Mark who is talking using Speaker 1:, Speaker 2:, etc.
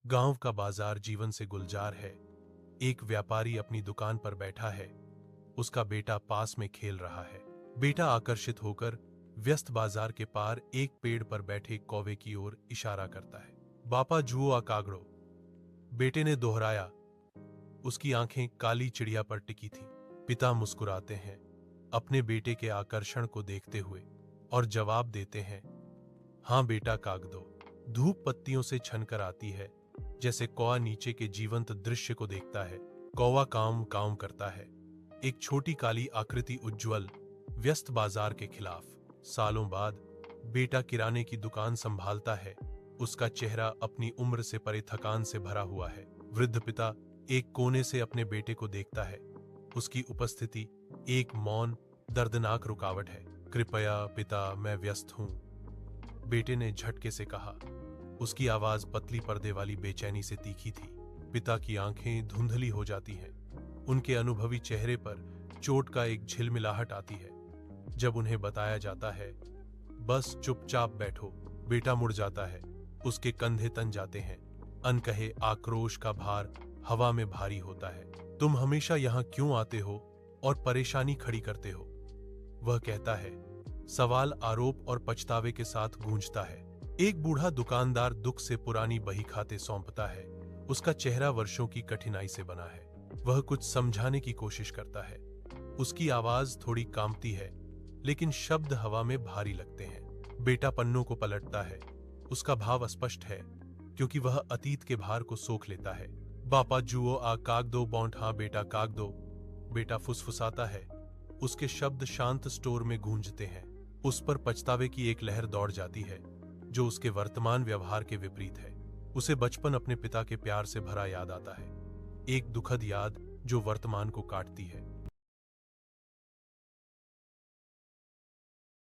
Speaker 1: गांव का बाजार जीवन से गुलजार है। एक व्यापारी अपनी दुकान पर बैठा है। उसका बेटा पास में खेल रहा है। बेटा आकर्षित होकर व्यस्त बाजार के पार एक पेड़ पर बैठे कौवे की ओर इशारा करता है। बापा जुओ आ कागड़ो, बेटे ने दोहराया। उसकी आंखें काली चिड़िया पर टिकी थी। पिता मुस्कुराते हैं अपने बेटे के आकर्षण को देखते हुए और जवाब देते हैं, हां बेटा कागदो। धूप पत्तियों से छनकर आती है, जैसे कौवा नीचे के जीवंत दृश्य को देखता है। कौवा काम काम करता है। एक छोटी काली आकृति उज्ज्वल व्यस्त बाजार के खिलाफ। सालों बाद बेटा किराने की दुकान संभालता है। उसका चेहरा अपनी उम्र से परे थकान से भरा हुआ है। वृद्ध पिता एक कोने से अपने बेटे को देखता है। उसकी उपस्थिति एक मौन दर्दनाक रुकावट है। कृपया पिता, मैं व्यस्त हूं, बेटे ने झटके से कहा। उसकी आवाज पतली पर्दे वाली बेचैनी से तीखी थी। पिता की आंखें धुंधली हो जाती हैं। उनके अनुभवी चेहरे पर चोट का एक झिलमिलाहट आती है। जब उन्हें बताया जाता है, बस चुपचाप बैठो, बेटा मुड़ जाता है। उसके कंधे तन जाते हैं। अनकहे आक्रोश का भार हवा में भारी होता है। तुम हमेशा यहां क्यों आते हो और परेशानी खड़ी करते हो? वह कहता है। सवाल आरोप और पछतावे के साथ गूंजता है। एक बूढ़ा दुकानदार दुख से पुरानी बही खाते सौंपता है। उसका चेहरा वर्षों की कठिनाई से बना है। वह कुछ समझाने की कोशिश करता है। उसकी आवाज थोड़ी कांपती है, लेकिन शब्द हवा में भारी लगते हैं। बेटा पन्नों को पलटता है। उसका भाव अस्पष्ट है, क्योंकि वह अतीत के भार को सोख लेता है। बापा जुओ आ काग दो बौंठ, हाँ बेटा काग दो, बेटा फुसफुसाता है। उसके शब्द शांत स्टोर में गूंजते हैं। उस पर पछतावे की एक लहर दौड़ जाती है, जो उसके वर्तमान व्यवहार के विपरीत है। उसे बचपन अपने पिता के प्यार से भरा याद आता है। एक दुखद याद जो वर्तमान को काटती है।